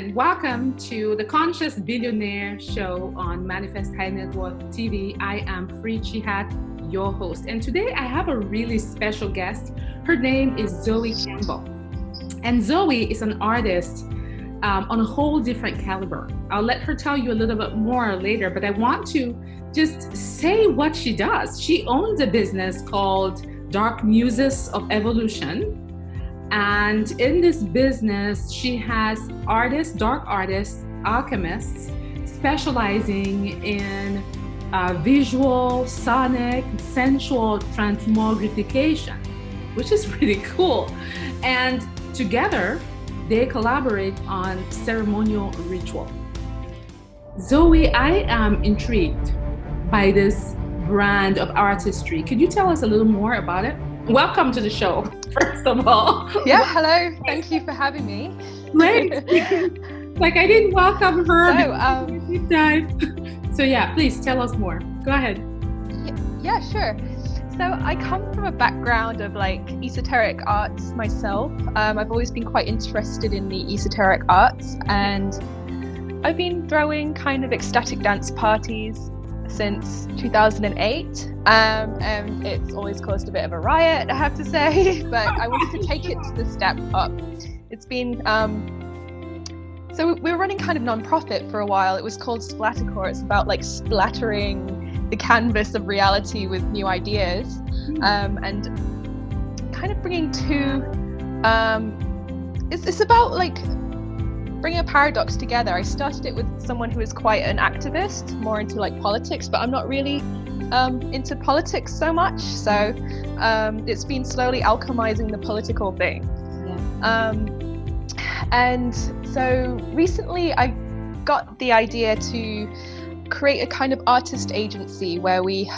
and welcome to the Conscious Billionaire show on Manifest High Net Worth TV. I am Fri Chihak, your host, and today I have a really special guest. Her name is Zoe Campbell, and Zoe is an artist on a whole different caliber. I'll let her tell you a little bit more later, but I want to just say what she does. She owns a business called Muses of Evolution. And in this business, she has artists, dark artists, alchemists, specializing in visual, sonic, sensual transmogrification, which is pretty cool. And together, they collaborate on ceremonial ritual. Zoe, I am intrigued by this brand of artistry. Could you tell us a little more about it? Welcome to the show, first of all. Yeah, hello. Thank you for having me. Great. Like I didn't welcome her. Deep dive. So yeah, please tell us more. Go ahead. Yeah, sure. So I come from a background of like esoteric arts myself. I've always been quite interested in the esoteric arts, and I've been throwing kind of ecstatic dance parties since 2008, and it's always caused a bit of a riot, I have to say, but I wanted to take it to the step up. It's been so we were running kind of non-profit for a while. It was called Splatter Core. It's about like splattering the canvas of reality with new ideas, and kind of bringing two it's about like bringing a paradox together. I started it with someone who is quite an activist, more into like politics, but I'm not really into politics so much. So it's been slowly alchemizing the political thing. Yeah. And so recently I got the idea to create a kind of artist agency where we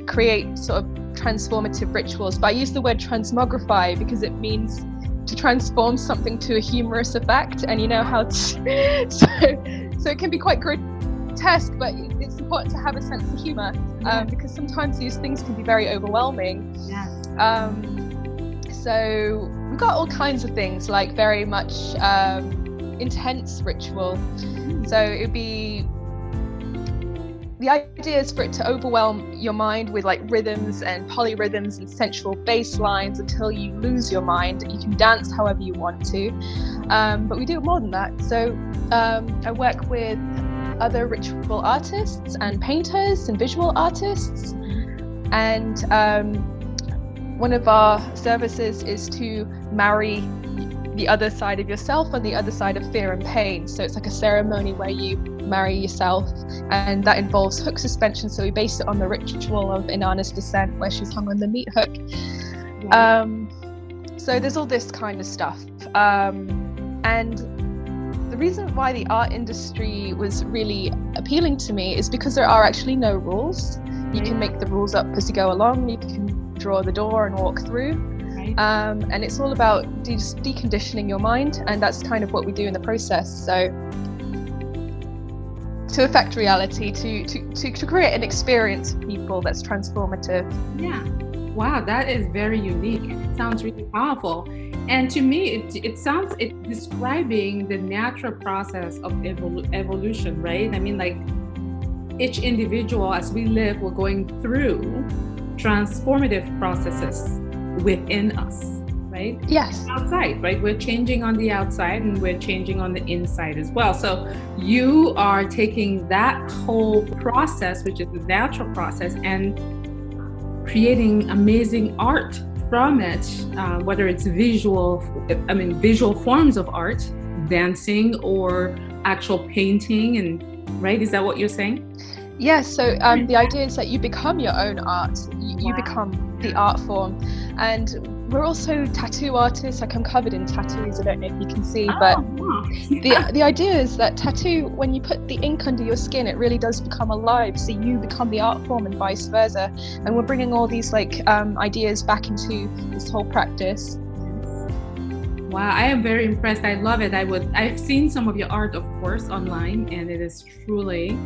create sort of transformative rituals. But I use the word transmogrify because it means to transform something to a humorous effect, and you know how to, so it can be quite grotesque, but it's important to have a sense of humor, because sometimes these things can be very overwhelming. So we've got all kinds of things, like very much intense ritual. So it'd be, the idea is for it to overwhelm your mind with like rhythms and polyrhythms and sensual bass lines until you lose your mind. You can dance however you want to, but we do more than that. So I work with other ritual artists and painters and visual artists, and one of our services is to marry the other side of yourself and the other side of fear and pain. So it's like a ceremony where you marry yourself, and that involves hook suspension. So we base it on the ritual of Inanna's descent, where she's hung on the meat hook. So there's all this kind of stuff. And the reason why the art industry was really appealing to me is because there are actually no rules. You can make the rules up as you go along. You can draw the door and walk through. And it's all about just deconditioning your mind, and that's kind of what we do in the process. So to affect reality, to create an experience for people that's transformative. Yeah. Wow, that is very unique. It sounds really powerful. And to me, it's describing the natural process of evolution, right? I mean, like each individual, as we live, we're going through transformative processes within us, right? Yes. Outside, right? We're changing on the outside and we're changing on the inside as well. So you are taking that whole process, which is the natural process, and creating amazing art from it, whether it's visual forms of art, dancing or actual painting, and right? Is that what you're saying? Yes, so the idea is that you become your own art, you become the art form. And we're also tattoo artists. Like I'm covered in tattoos, I don't know if you can see, but the idea is that tattoo, when you put the ink under your skin, it really does become alive, so you become the art form and vice versa. And we're bringing all these like ideas back into this whole practice. Wow, I am very impressed. I love it. I've seen some of your art, of course, online, and it is truly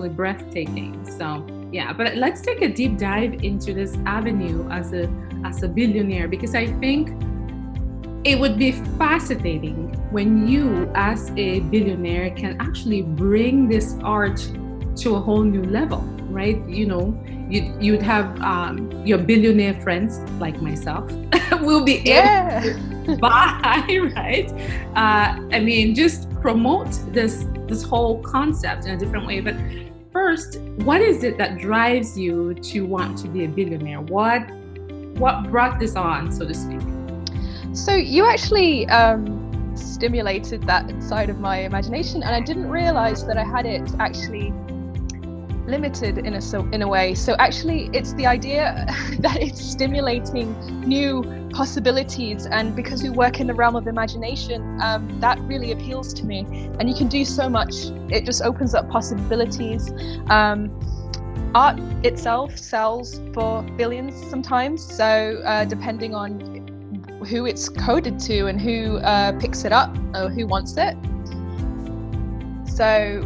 breathtaking. So yeah, but let's take a deep dive into this avenue as a billionaire, because I think it would be fascinating when you, as a billionaire, can actually bring this art to a whole new level, right? You know, you'd have your billionaire friends like myself will be able to buy, right? I mean, just promote this whole concept in a different way. But first, what is it that drives you to want to be a billionaire? What brought this on, so to speak? So you actually stimulated that side of my imagination, and I didn't realize that I had it actually limited in a way. So actually it's the idea that it's stimulating new possibilities, and because we work in the realm of imagination, that really appeals to me. And you can do so much. It just opens up possibilities. Art itself sells for billions sometimes, so depending on who it's coded to and who picks it up or who wants it. So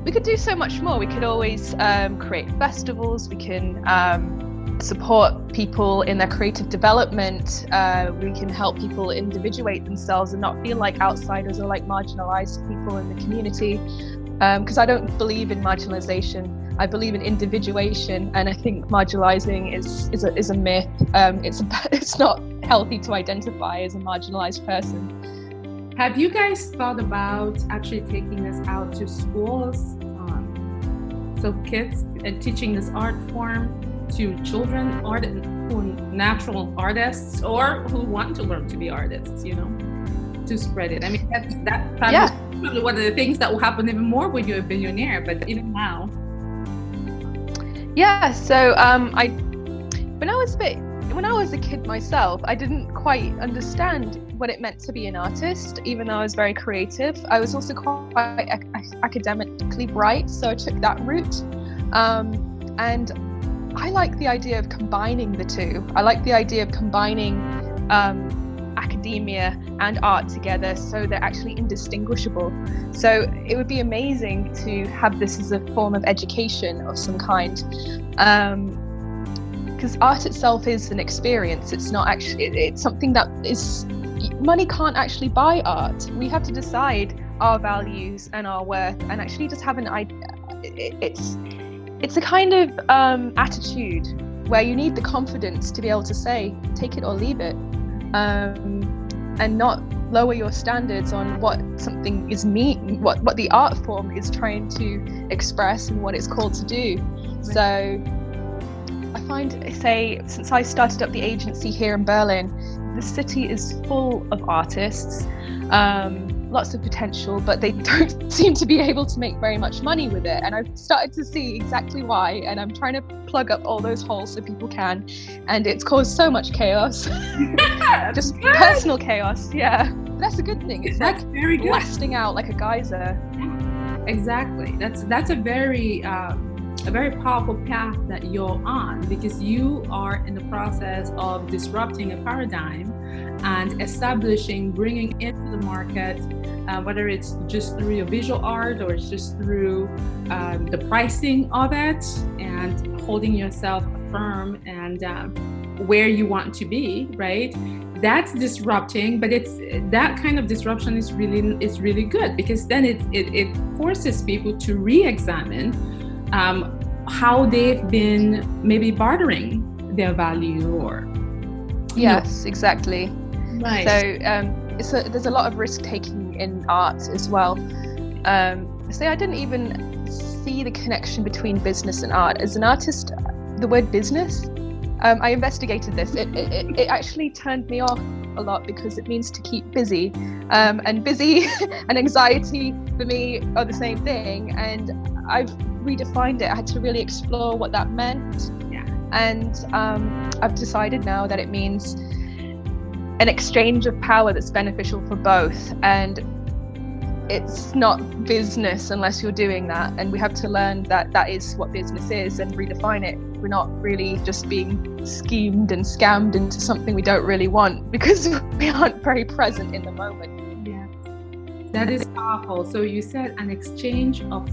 we could do so much more. We could always create festivals. We can support people in their creative development. We can help people individuate themselves and not feel like outsiders or like marginalized people in the community. Because I don't believe in marginalization. I believe in individuation, and I think marginalizing is a myth. It's not healthy to identify as a marginalized person. Have you guys thought about actually taking this out to schools? So kids and teaching this art form to children, who natural artists or who want to learn to be artists, you know, to spread it. I mean, that probably one of the things that will happen even more when you're a billionaire, but even now. Yeah, so when I was a kid myself, I didn't quite understand what it meant to be an artist, even though I was very creative. I was also quite academically bright, so I took that route. And I like the idea of combining the two. I like the idea of combining academia and art together, so they're actually indistinguishable. So it would be amazing to have this as a form of education of some kind, because art itself is an experience. It's not actually, it's something that is, money can't actually buy art. We have to decide our values and our worth, and actually just have an idea. It's a kind of attitude where you need the confidence to be able to say, take it or leave it. And not lower your standards on what something is what the art form is trying to express and what it's called to do. So I find, since I started up the agency here in Berlin, the city is full of artists, lots of potential, but they don't seem to be able to make very much money with it. And I've started to see exactly why, and I'm trying to plug up all those holes so people can. And it's caused so much chaos, just personal chaos. Yeah, but that's a good thing. It's that's like very good. Blasting out like a geyser. Exactly. That's a very powerful path that you're on, because you are in the process of disrupting a paradigm and bringing into the market, whether it's just through your visual art or it's just through the pricing of it, and holding yourself firm and where you want to be, right? That's disrupting, but that kind of disruption is really good, because then it forces people to re-examine how they've been maybe bartering their value, or yes, exactly. Right. So there's a lot of risk taking in art as well. So I didn't even see the connection between business and art. As an artist, the word business, I investigated this. It actually turned me off a lot, because it means to keep busy, and busy and anxiety for me are the same thing. And I've redefined it. I had to really explore what that meant. Yeah. And I've decided now that it means an exchange of power that's beneficial for both. And it's not business unless you're doing that. And we have to learn that that is what business is and redefine it. We're not really just being schemed and scammed into something we don't really want, because we aren't very present in the moment. Yeah, that is powerful. So you said an exchange of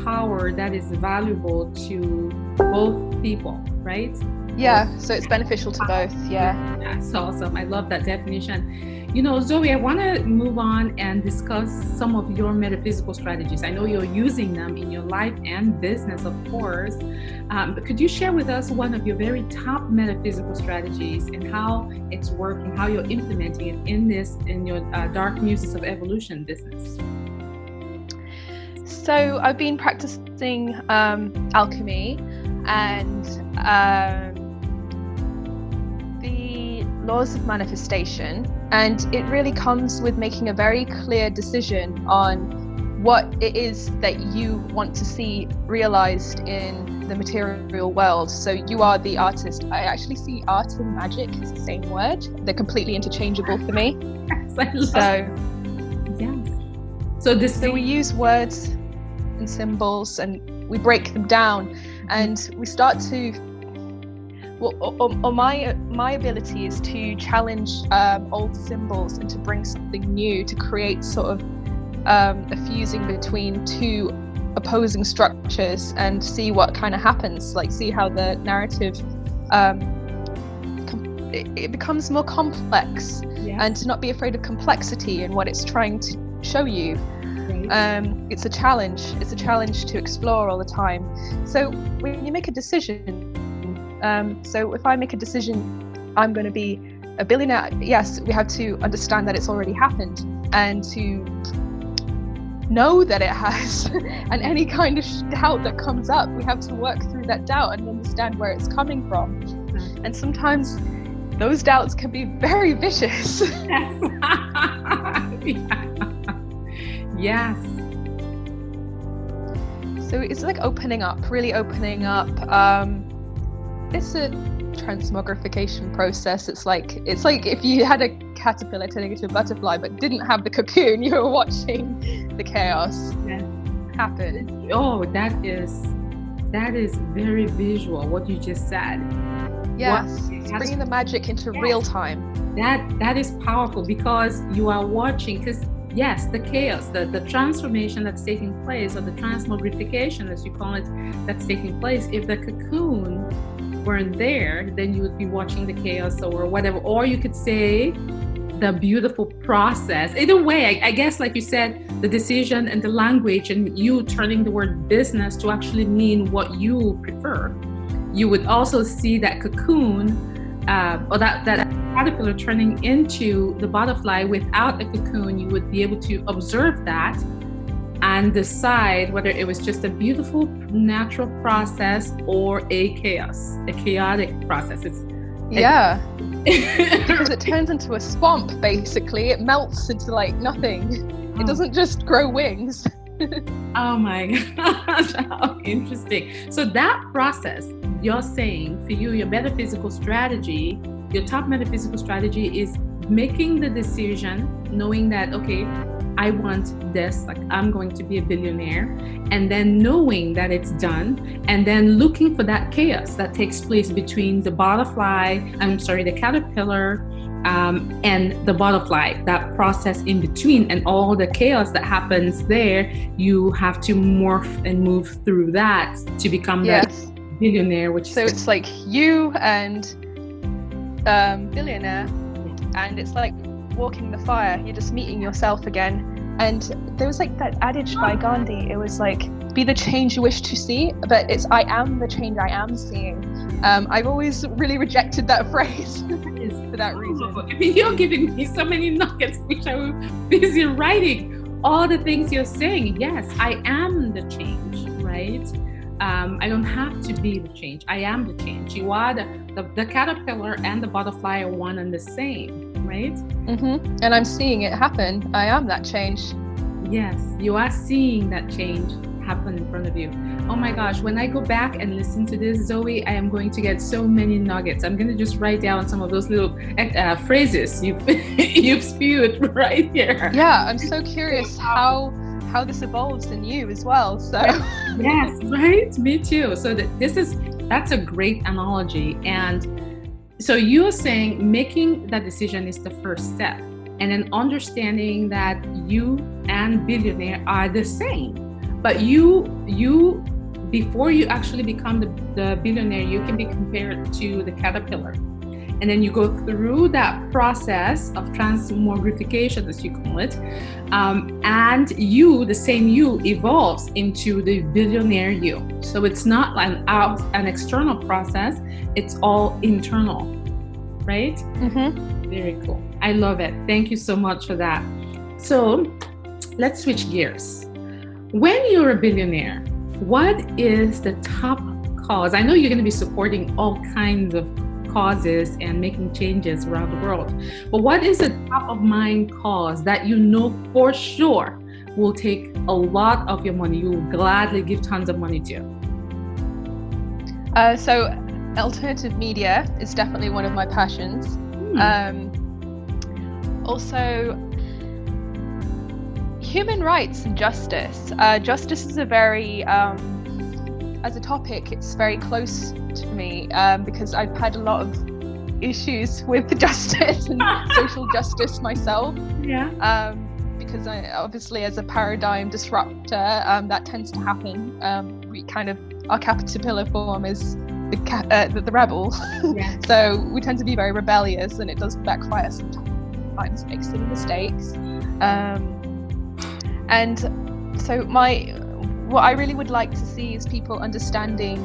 power that is valuable to both people, right? Yeah, so it's beneficial to both. Yeah. That's awesome. I love that definition. You know, Zoe, I want to move on and discuss some of your metaphysical strategies. I know you're using them in your life and business, of course. But could you share with us one of your very top metaphysical strategies and how it's working, how you're implementing it in your Dark Muses of Evolution business? So I've been practicing alchemy and the laws of manifestation, and it really comes with making a very clear decision on what it is that you want to see realized in the material world. So you are the artist. I actually see art and magic as the same word. They're completely interchangeable for me. So we use words and symbols and we break them down, and we start to my ability is to challenge old symbols and to bring something new, to create sort of a fusing between two opposing structures and see what kind of happens, like see how the narrative it becomes more complex. Yes. And to not be afraid of complexity and what it's trying to show you. It's a challenge to explore all the time. So when you make a decision, so if I make a decision I'm going to be a billionaire, yes, we have to understand that it's already happened and to know that it has. And any kind of doubt that comes up, we have to work through that doubt and understand where it's coming from. And sometimes those doubts can be very vicious. Yes. So it's like really opening up. It's a transmogrification process. It's like if you had a caterpillar turning into a butterfly but didn't have the cocoon, you were watching the chaos happen. Oh, that is very visual, what you just said. Yes, it's bringing the magic into real time. That is powerful because you are watching, because yes, the chaos, the transformation that's taking place, or the transmogrification, as you call it, that's taking place. If the cocoon weren't there, then you would be watching the chaos or whatever. Or you could say the beautiful process. Either way, I guess, like you said, the decision and the language and you turning the word business to actually mean what you prefer. You would also see that cocoon or that caterpillar turning into the butterfly without a cocoon. You would be able to observe that and decide whether it was just a beautiful natural process or a chaotic process. Because it turns into a swamp, basically. It melts into like nothing. It doesn't just grow wings. Oh my gosh, how interesting. So that process, you're saying for you, your metaphysical strategy, your top metaphysical strategy is making the decision, knowing that, okay, I want this, like I'm going to be a billionaire, and then knowing that it's done, and then looking for that chaos that takes place between the the caterpillar and the butterfly, that process in between, and all the chaos that happens there. You have to morph and move through that to become that billionaire. It's like you and billionaire, and it's like walking the fire. You're just meeting yourself again. And there was like that adage by Gandhi. It was like, be the change you wish to see, but it's I am the change I am seeing. I've always really rejected that phrase for that reason. I mean, you're giving me so many nuggets, which I was busy writing. All the things you're saying. Yes, I am the change, right? I don't have to be the change. I am the change. You are the caterpillar and the butterfly are one and the same, right? Mm-hmm. And I'm seeing it happen. I am that change. Yes, you are seeing that change happen in front of you. Oh my gosh, when I go back and listen to this, Zoe, I am going to get so many nuggets. I'm going to just write down some of those little phrases you've spewed right here. Yeah, I'm so curious how this evolves in you as well. So yes, right? Me too. So that's a great analogy. And so you're saying making that decision is the first step, and then understanding that you and billionaire are the same, but you before you actually become the billionaire, you can be compared to the caterpillar. And then you go through that process of transmogrification, as you call it, and you, the same you, evolves into the billionaire you. So it's not an external process, it's all internal, right? Mm-hmm. Very cool. I love it. Thank you so much for that. So let's switch gears. When you're a billionaire, what is the top cause? I know you're going to be supporting all kinds of causes and making changes around the world, but what is the top of mind cause that you know for sure will take a lot of your money, you will gladly give tons of money to? So alternative media is definitely one of my passions. Also human rights and justice. Justice is a very as a topic, it's very close to me because I've had a lot of issues with justice and social justice myself. Yeah. Because I obviously, as a paradigm disruptor, that tends to happen. Our caterpillar form is the rebel. Yeah. So we tend to be very rebellious, and it does backfire sometimes, make silly mistakes. And so what I really would like to see is people understanding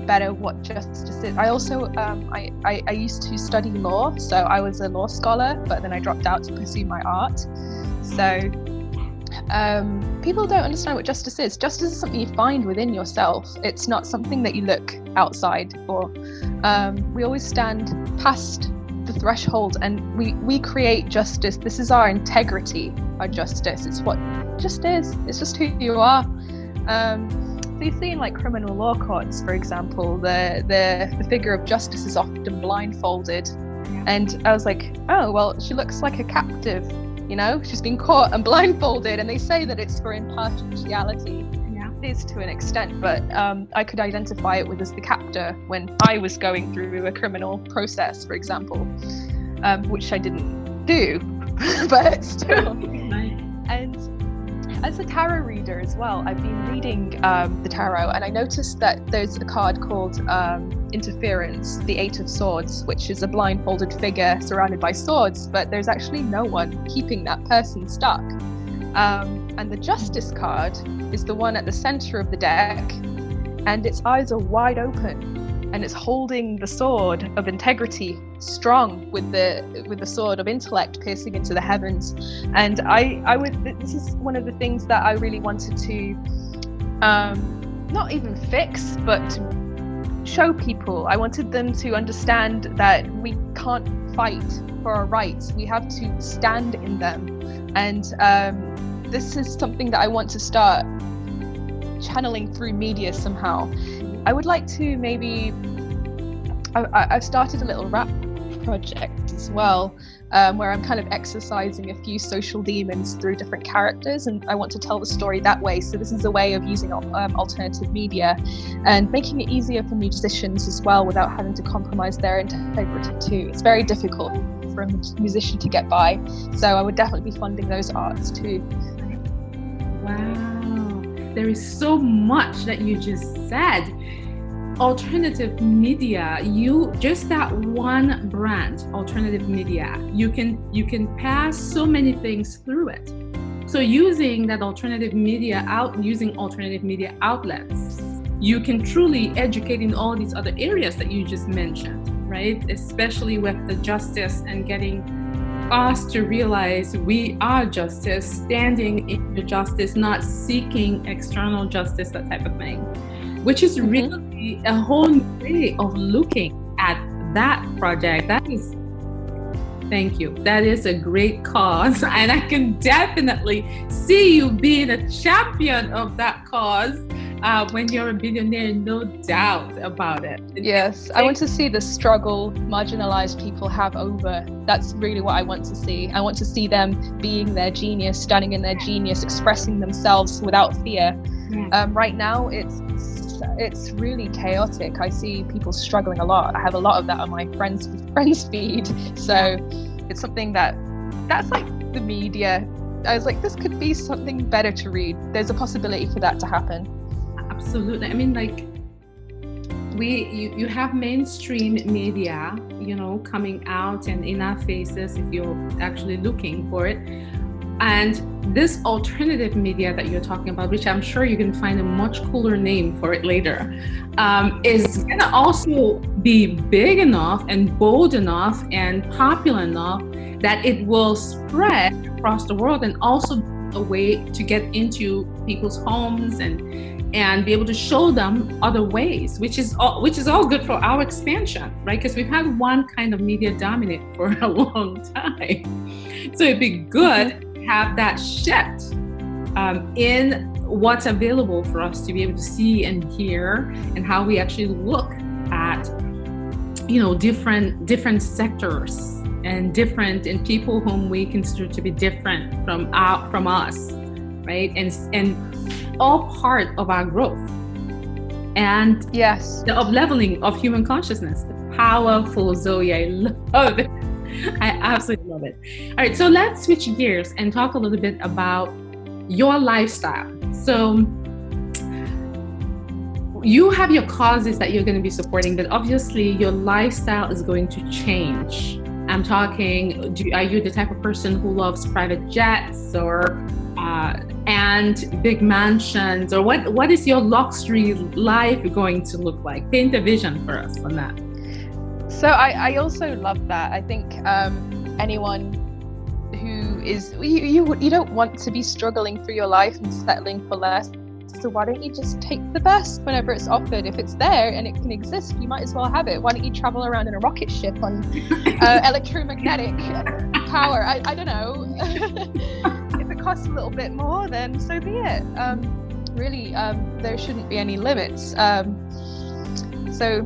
better what justice is. I also I used to study law, so I was a law scholar, but then I dropped out to pursue my art. So people don't understand what justice is. Justice is something you find within yourself. It's not something that you look outside for. We always stand past the threshold and we create justice. This is our integrity, our justice. It's what just is. It's just who you are. So you see in like criminal law courts, for example, the figure of justice is often blindfolded. And I was like, oh, well, she looks like a captive, you know, she's been caught and blindfolded, and they say that it's for impartiality. Yeah. It is to an extent, but I could identify it with as the captor when I was going through a criminal process, for example, which I didn't do, but still. And as a tarot reader as well, I've been reading the tarot, and I noticed that there's a card called Interference, the Eight of Swords, which is a blindfolded figure surrounded by swords, but there's actually no one keeping that person stuck. And the Justice card is the one at the center of the deck, and its eyes are wide open, and it's holding the sword of integrity strong with the sword of intellect piercing into the heavens. And this is one of the things that I really wanted to not even fix, but to show people. I wanted them to understand that we can't fight for our rights, we have to stand in them. And this is something that I want to start channeling through media somehow. I would like to maybe I've started a little rap project as well, where I'm kind of exercising a few social demons through different characters, and I want to tell the story that way. So this is a way of using alternative media and making it easier for musicians as well without having to compromise their integrity too. It's very difficult for a musician to get by, so I would definitely be funding those arts too. Wow, there is so much that you just said. Alternative media, you just that one brand, alternative media, you can pass so many things through it. So using alternative media outlets, you can truly educate in all these other areas that you just mentioned, right? Especially with the justice and getting us to realize we are justice, standing in the justice, not seeking external justice, that type of thing, which is really a whole new way of looking at that project. Thank you. That is a great cause, and I can definitely see you being a champion of that cause when you're a billionaire, no doubt about it. Yes, I want to see the struggle marginalized people have over. That's really what I want to see. I want to see them being their genius, standing in their genius, expressing themselves without fear. Right now, it's really chaotic. I see people struggling a lot. I have a lot of that on my friends feed. So it's something that's like the media. I was like, this could be something better to read. There's a possibility for that to happen. absolutely. I mean, like, you have mainstream media, coming out and in our faces if you're actually looking for it. And this alternative media that you're talking about, which I'm sure you can find a much cooler name for it later, is going to also be big enough and bold enough and popular enough that it will spread across the world, and also a way to get into people's homes and be able to show them other ways, which is all good for our expansion, right? Because we've had one kind of media dominate for a long time. So it'd be good to have that shift in what's available for us to be able to see and hear, and how we actually look at, different sectors and people whom we consider to be different from us, right? And all part of our growth and yes, the up-leveling of human consciousness. Powerful, Zoe. I love it. I absolutely love it. All right, so let's switch gears and talk a little bit about your lifestyle. So you have your causes that you're going to be supporting, but obviously your lifestyle is going to change. I'm talking, are you the type of person who loves private jets or and big mansions, or what is your luxury life going to look like? Paint a vision for us on that. So I also love that. I think anyone who is, you don't want to be struggling through your life and settling for less. So why don't you just take the best whenever it's offered? If it's there and it can exist, you might as well have it. Why don't you travel around in a rocket ship on electromagnetic power? I don't know. If it costs a little bit more, then so be it. Really, there shouldn't be any limits. So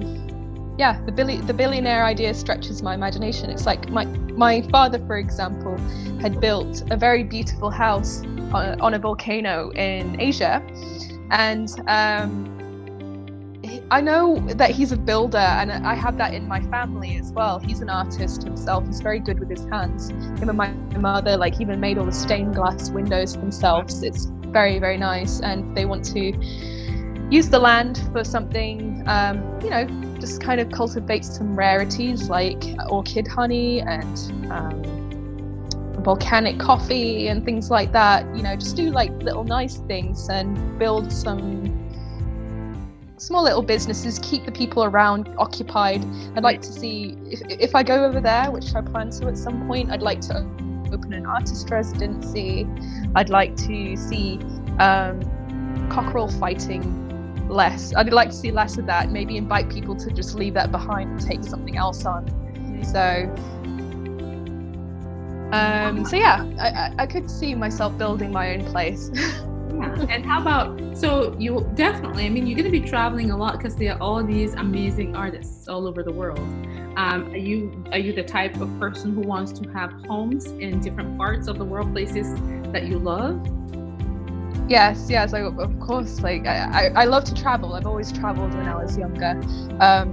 yeah, the billionaire idea stretches my imagination. It's like my father, for example, had built a very beautiful house on a volcano in Asia, and I know that he's a builder, and I have that in my family as well. He's an artist himself. He's very good with his hands. Him and my mother even made all the stained glass windows themselves. It's very, very nice, and they want to use the land for something, just kind of cultivate some rarities like orchid honey and volcanic coffee and things like that. Just do little nice things and build some small little businesses, keep the people around occupied. I'd like to see, if I go over there, which I plan to at some point, I'd like to open an artist residency. I'd like to see cockerel fighting less. I'd like to see less of that, maybe invite people to just leave that behind and take something else on. So yeah, I could see myself building my own place. Yeah. And how about, so you definitely, you're going to be traveling a lot because there are all these amazing artists all over the world. Are you the type of person who wants to have homes in different parts of the world, places that you love? Yes, of course. I love to travel. I've always traveled when I was younger.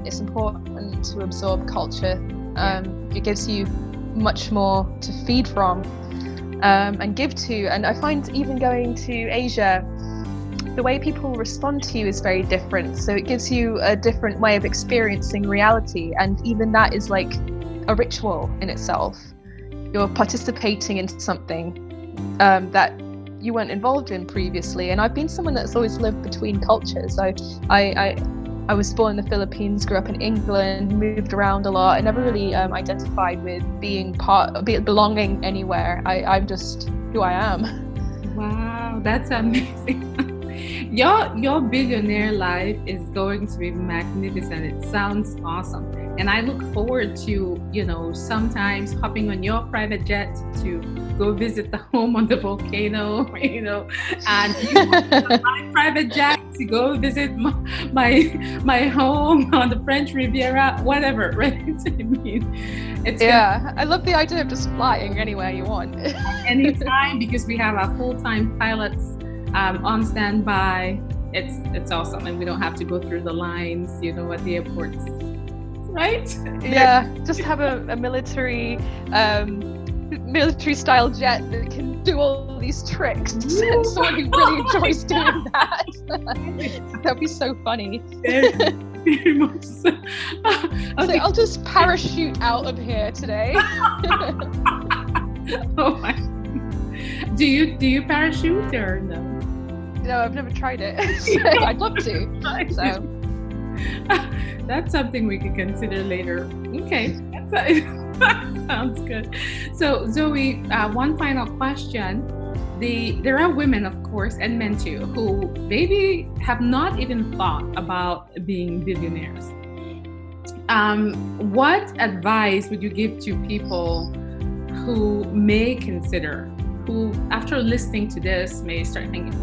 It's important to absorb culture. It gives you much more to feed from and give to. And I find even going to Asia, the way people respond to you is very different. So it gives you a different way of experiencing reality. And even that is like a ritual in itself. You're participating in something that you weren't involved in previously. And I've been someone that's always lived between cultures. I was born in the Philippines, grew up in England, moved around a lot. I never really identified with belonging anywhere. I'm just who I am. Wow, that's amazing. Your billionaire life is going to be magnificent. It sounds awesome. And I look forward to, sometimes hopping on your private jet to go visit the home on the volcano, and my private jet to go visit my home on the French Riviera, whatever, right? I love the idea of just flying anywhere you want. Anytime, because we have our full-time pilots on standby. It's awesome, and we don't have to go through the lines, at the airports, right? Yeah, just have a military style jet that can do all these tricks to someone who really enjoys doing that. That'd be so funny. Very much so. So I'll just parachute out of here today. Oh my. Do you parachute or no? No, I've never tried it. I'd love to. So that's something we could consider later. Okay, that sounds good. So Zoe, one final question. There are women, of course, and men too, who maybe have not even thought about being billionaires. What advice would you give to people who may consider, who after listening to this may start thinking,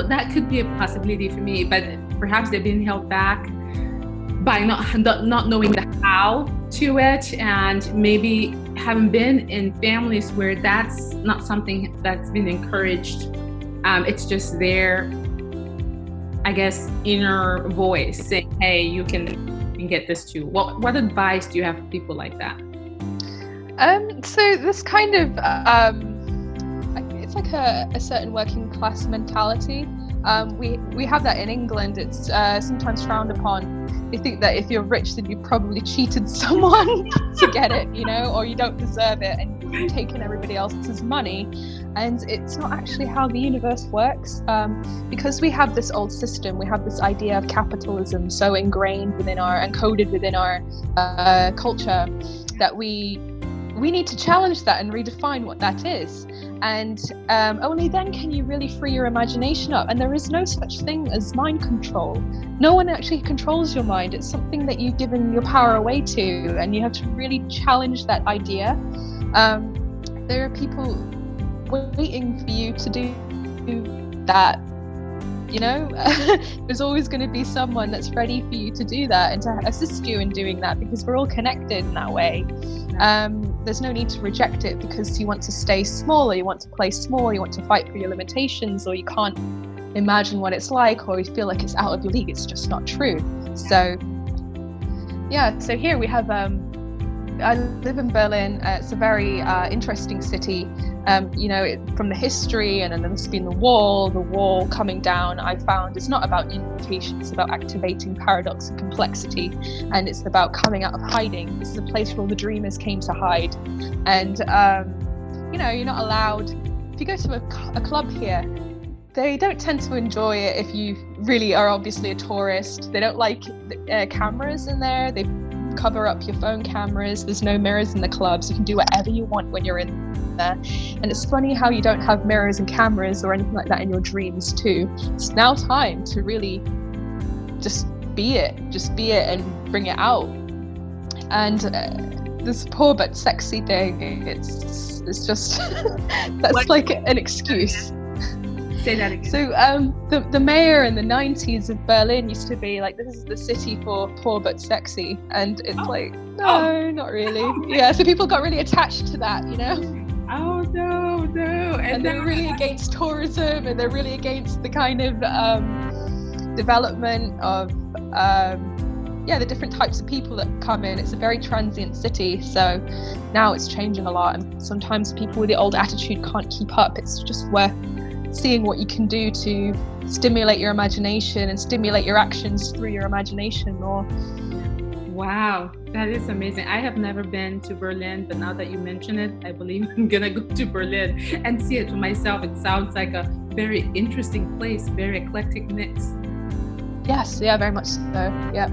that could be a possibility for me, but perhaps they've been held back by not knowing the how to it, and maybe haven't been in families where that's not something that's been encouraged. It's just their, I guess, inner voice saying, hey, you can get this too. What advice do you have for people like that? So this kind of, it's like a certain working class mentality. We have that in England. It's sometimes frowned upon. They think that if you're rich, then you probably cheated someone to get it, or you don't deserve it, and you've taken everybody else's money. And it's not actually how the universe works, because we have this old system. We have this idea of capitalism so ingrained within and coded within our culture that we need to challenge that and redefine what that is. And only then can you really free your imagination up. And there is no such thing as mind control. No one actually controls your mind. It's something that you've given your power away to, and you have to really challenge that idea. There are people waiting for you to do that. There's always going to be someone that's ready for you to do that and to assist you in doing that, because we're all connected in that way. There's no need to reject it because you want to stay small, or you want to play small, you want to fight for your limitations, or you can't imagine what it's like, or you feel like it's out of your league. It's just not true. So here we have I live in Berlin. It's a very interesting city. From the history, and then there's been the wall coming down. I found it's not about unification, it's about activating paradox and complexity, and it's about coming out of hiding. This is a place where all the dreamers came to hide, and you're not allowed. If you go to a club here, they don't tend to enjoy it if you really are obviously a tourist. They don't like cameras in there. They cover up your phone cameras. There's no mirrors in the clubs. You can do whatever you want when you're in there. And it's funny how you don't have mirrors and cameras or anything like that in your dreams too. It's now time to really just be it and bring it out. And this poor but sexy thing, it's just that's like an excuse. Say that again. So the mayor in the 90s of Berlin used to be like, this is the city for poor but sexy, and it's not really. Yeah, so people got really attached to that, Oh no. And they're really against tourism, and they're really against the kind of development of the different types of people that come in. It's a very transient city, so now it's changing a lot, and sometimes people with the old attitude can't keep up. It's just worth seeing what you can do to stimulate your imagination and stimulate your actions through your imagination more. Wow, that is amazing. I have never been to Berlin, but now that you mention it, I believe I'm gonna go to Berlin and see it for myself. It sounds like a very interesting place, very eclectic mix. Yes, yeah, very much so, yeah.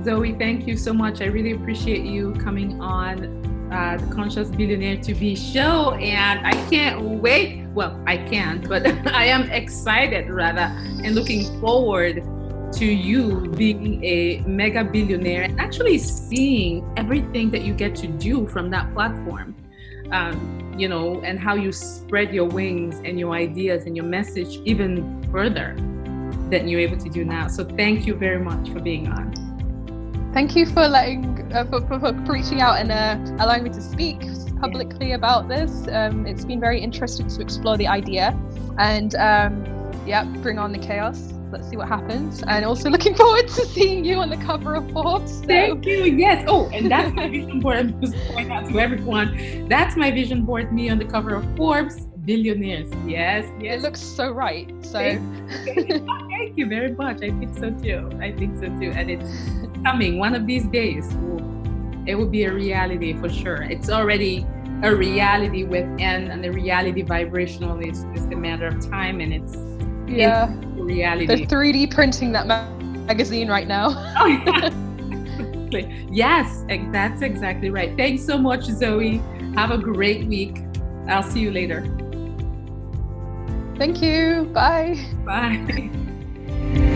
Zoe, thank you so much. I really appreciate you coming on the Conscious Billionaire TV show, and I can't wait. Well, I can't, but I am excited rather, and looking forward to you being a mega billionaire and actually seeing everything that you get to do from that platform, and how you spread your wings and your ideas and your message even further than you're able to do now. So thank you very much for being on. Thank you for for reaching out and allowing me to speak publicly about this. It's been very interesting to explore the idea and bring on the chaos. let's see what happens. And also looking forward to seeing you on the cover of Forbes. So. Thank you. Yes. Oh, and that's my vision board. I'm just pointing out to everyone. That's my vision board. Me on the cover of Forbes. Billionaires. Yes. It looks so right. So thank you very much. I think so too. And it's coming one of these days. It will be a reality for sure. It's already a reality within, and the reality vibrational is just a matter of time, and it's reality. They're 3D printing that magazine right now. Oh yeah. Yes, that's exactly right. Thanks so much, Zoe. Have a great week. I'll see you later. Thank you. Bye. Bye.